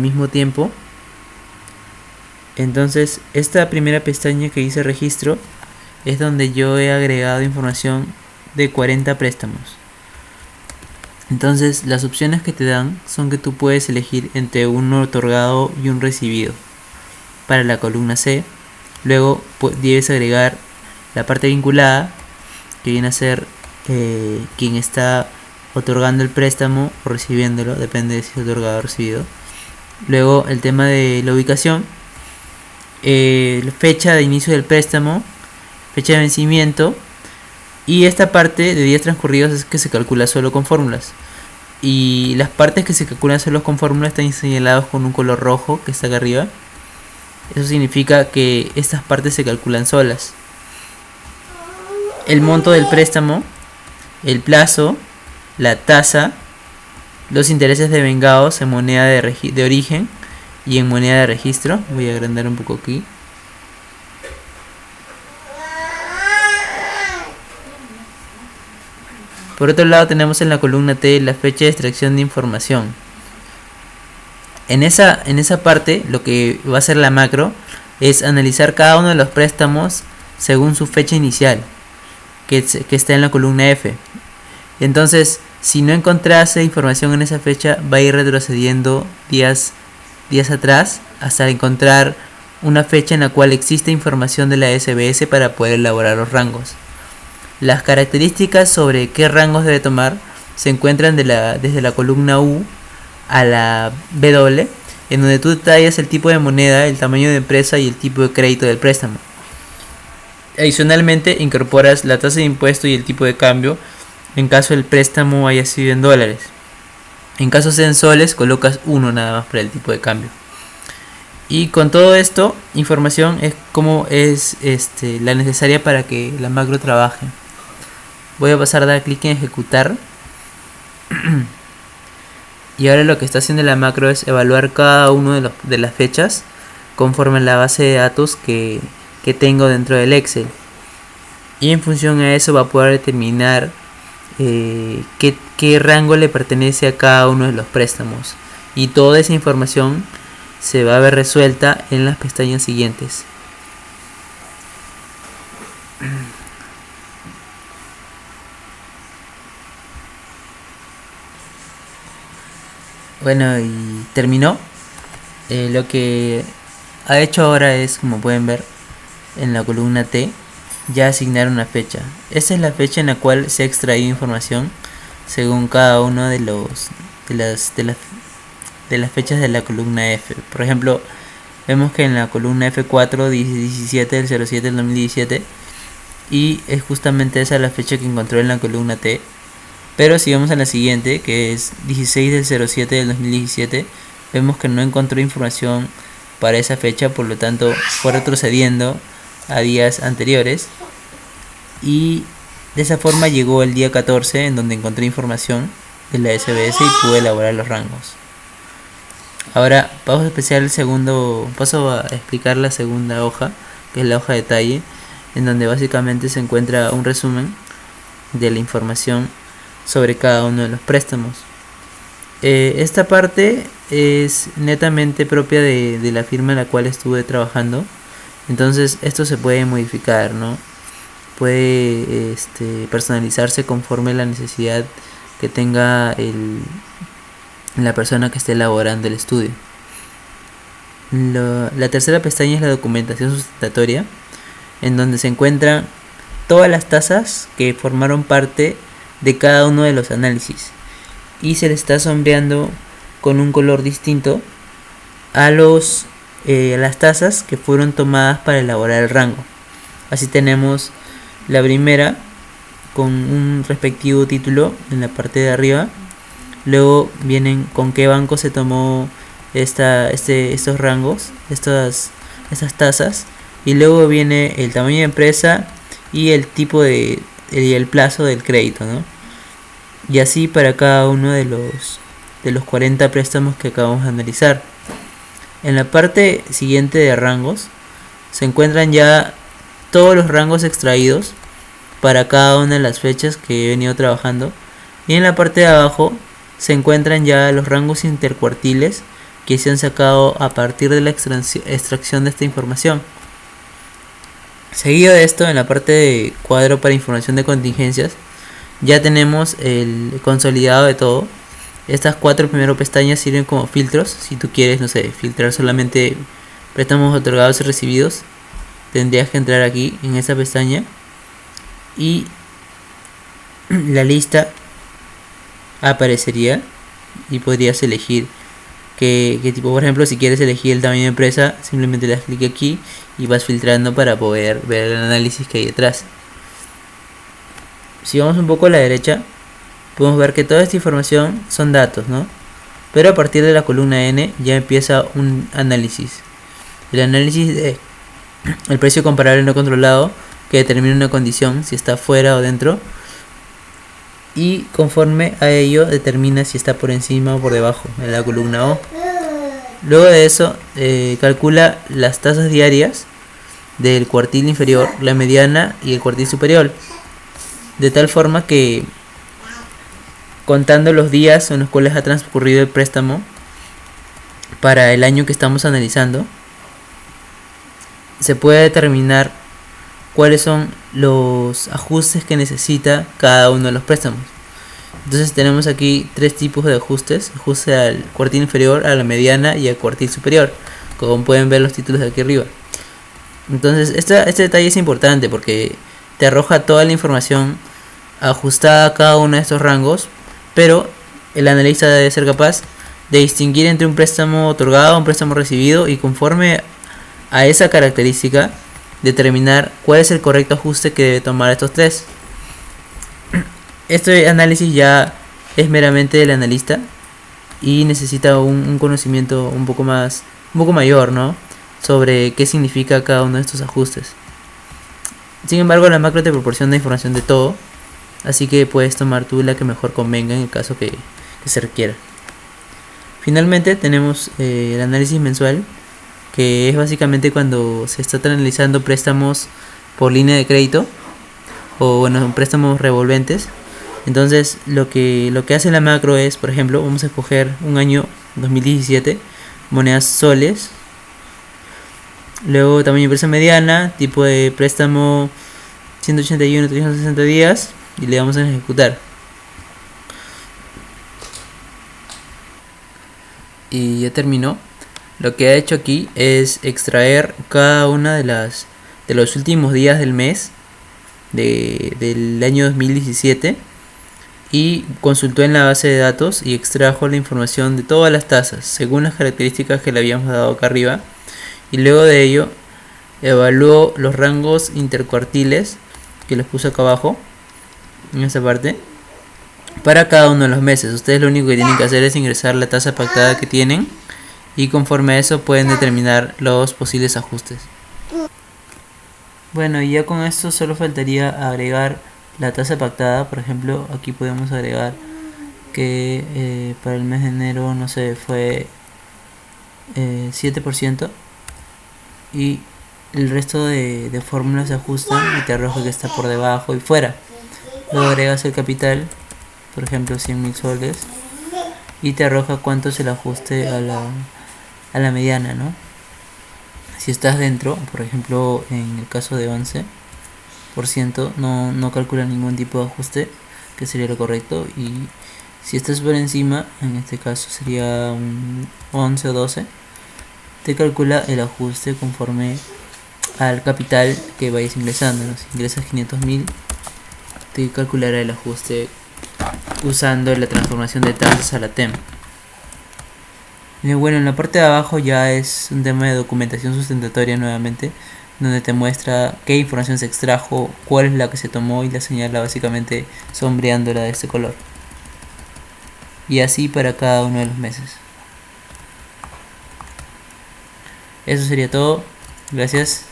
mismo tiempo. Entonces esta primera pestaña que dice registro es donde yo he agregado información de 40 préstamos. Entonces las opciones que te dan son que tú puedes elegir entre uno otorgado y un recibido para la columna C. Luego debes agregar la parte vinculada, que viene a ser quien está otorgando el préstamo o recibiéndolo, depende de si es otorgado o recibido. Luego el tema de la ubicación, fecha de inicio del préstamo, fecha de vencimiento, y esta parte de días transcurridos es que se calcula solo con fórmulas, y las partes que se calculan solo con fórmulas están señaladas con un color rojo que está acá arriba. Eso significa que estas partes se calculan solas. El monto del préstamo, el plazo, la tasa, los intereses devengados en moneda de origen y en moneda de registro. Voy a agrandar un poco aquí. Por otro lado tenemos en la columna T la fecha de extracción de información. En esa parte lo que va a hacer la macro es analizar cada uno de los préstamos según su fecha inicial, que está en la columna F. Entonces, si no encontrase información en esa fecha, va a ir retrocediendo días atrás hasta encontrar una fecha en la cual existe información de la SBS para poder elaborar los rangos. Las características sobre qué rangos debe tomar se encuentran desde la columna U a la W, en donde tú detallas el tipo de moneda, el tamaño de empresa y el tipo de crédito del préstamo. Adicionalmente, incorporas la tasa de impuesto y el tipo de cambio en caso el préstamo haya sido en dólares. En caso sea en soles, colocas 1 nada más para el tipo de cambio. Y con todo esto, información es como es la necesaria para que la macro trabaje. Voy a pasar a dar clic en ejecutar. Y ahora lo que está haciendo la macro es evaluar cada uno de las fechas conforme a la base de datos que tengo dentro del Excel. Y en función a eso va a poder determinar qué rango le pertenece a cada uno de los préstamos. Y toda esa información se va a ver resuelta en las pestañas siguientes. Bueno, y terminó. Lo que ha hecho ahora es, como pueden ver en la columna T, ya asignar una fecha. Esa es la fecha en la cual se ha extraído información según cada uno de las fechas de la columna F. Por ejemplo, vemos que en la columna F4 dice 17 del 07 del 2017 y es justamente esa la fecha que encontró en la columna T. Pero si vamos a la siguiente, que es 16 del 07 del 2017, vemos que no encontró información para esa fecha, por lo tanto fue retrocediendo a días anteriores, y de esa forma llegó el día 14 en donde encontré información de la SBS y pude elaborar los rangos. Ahora paso a explicar la segunda hoja, que es la hoja de detalle, en donde básicamente se encuentra un resumen de la información sobre cada uno de los préstamos. Esta parte es netamente propia de la firma en la cual estuve trabajando. Entonces esto se puede modificar, ¿no? Puede personalizarse conforme la necesidad que tenga la persona que esté elaborando el estudio. La tercera pestaña es la documentación sustentatoria, en donde se encuentran todas las tasas que formaron parte de cada uno de los análisis, y se le está sombreando con un color distinto a las tasas que fueron tomadas para elaborar el rango. Así tenemos la primera con un respectivo título en la parte de arriba, luego vienen con qué banco se tomó estos rangos, estas tasas, y luego viene el tamaño de empresa y el tipo y el plazo del crédito, ¿no? Y así para cada uno de los 40 préstamos que acabamos de analizar. En la parte siguiente de rangos se encuentran ya todos los rangos extraídos para cada una de las fechas que he venido trabajando, y en la parte de abajo se encuentran ya los rangos intercuartiles que se han sacado a partir de la extracción de esta información. Seguido de esto, en la parte de cuadro para información de contingencias, ya tenemos el consolidado de todo. Estas 4 primeras pestañas sirven como filtros. Si tú quieres, no sé, filtrar solamente préstamos otorgados y recibidos, tendrías que entrar aquí en esa pestaña y la lista aparecería y podrías elegir qué tipo. Por ejemplo, si quieres elegir el tamaño de empresa, simplemente le das clic aquí y vas filtrando para poder ver el análisis que hay detrás. Si vamos un poco a la derecha, podemos ver que toda esta información son datos, ¿no? Pero a partir de la columna N ya empieza un análisis. El análisis de el precio comparable no controlado, que determina una condición, si está fuera o dentro, y conforme a ello determina si está por encima o por debajo en la columna O. Luego de eso calcula las tasas diarias del cuartil inferior, la mediana y el cuartil superior, de tal forma que, contando los días en los cuales ha transcurrido el préstamo para el año que estamos analizando, se puede determinar cuáles son los ajustes que necesita cada uno de los préstamos. Entonces tenemos aquí 3 tipos de ajustes: ajuste al cuartil inferior, a la mediana y al cuartil superior, como pueden ver los títulos de aquí arriba. Entonces este detalle es importante porque te arroja toda la información ajustada a cada uno de estos rangos, pero el analista debe ser capaz de distinguir entre un préstamo otorgado, un préstamo recibido, y conforme a esa característica determinar cuál es el correcto ajuste que debe tomar estos 3. Este análisis ya es meramente del analista y necesita un conocimiento un poco mayor, ¿no?, sobre qué significa cada uno de estos ajustes. Sin embargo, la macro te proporciona información de todo, así que puedes tomar tú la que mejor convenga en el caso que se requiera. Finalmente tenemos el análisis mensual, que es básicamente cuando se está analizando préstamos por línea de crédito o, bueno, préstamos revolventes. Entonces lo que hace la macro es, por ejemplo, vamos a escoger un año 2017, monedas soles, luego tamaño de empresa mediana, tipo de préstamo 181 360 días, y le damos a ejecutar. Y ya terminó. Lo que ha hecho aquí es extraer cada una de los últimos días del mes del año 2017 y consultó en la base de datos y extrajo la información de todas las tasas según las características que le habíamos dado acá arriba, y luego de ello evaluó los rangos intercuartiles que les puse acá abajo en esta parte para cada uno de los meses. Ustedes lo único que tienen que hacer es ingresar la tasa pactada que tienen y conforme a eso pueden determinar los posibles ajustes. Bueno, y ya con esto solo faltaría agregar la tasa pactada. Por ejemplo, aquí podemos agregar que para el mes de enero, no sé, fue 7%, y el resto de fórmulas se ajustan y te arroja que está por debajo y fuera. Luego agregas el capital, por ejemplo 100.000 soles, y te arroja cuánto es el ajuste a la mediana, ¿no? Si estás dentro, por ejemplo en el caso de 11%, no calcula ningún tipo de ajuste, que sería lo correcto, y si estás por encima, en este caso sería un 11 o 12, te calcula el ajuste conforme al capital que vayas ingresando, ¿no? Si ingresas 500.000, te calculará el ajuste usando la transformación de tasas a la TEM. Y bueno, en la parte de abajo ya es un tema de documentación sustentatoria nuevamente, donde te muestra qué información se extrajo, cuál es la que se tomó, y la señala básicamente sombreándola de este color. Y así para cada uno de los meses. Eso sería todo. Gracias.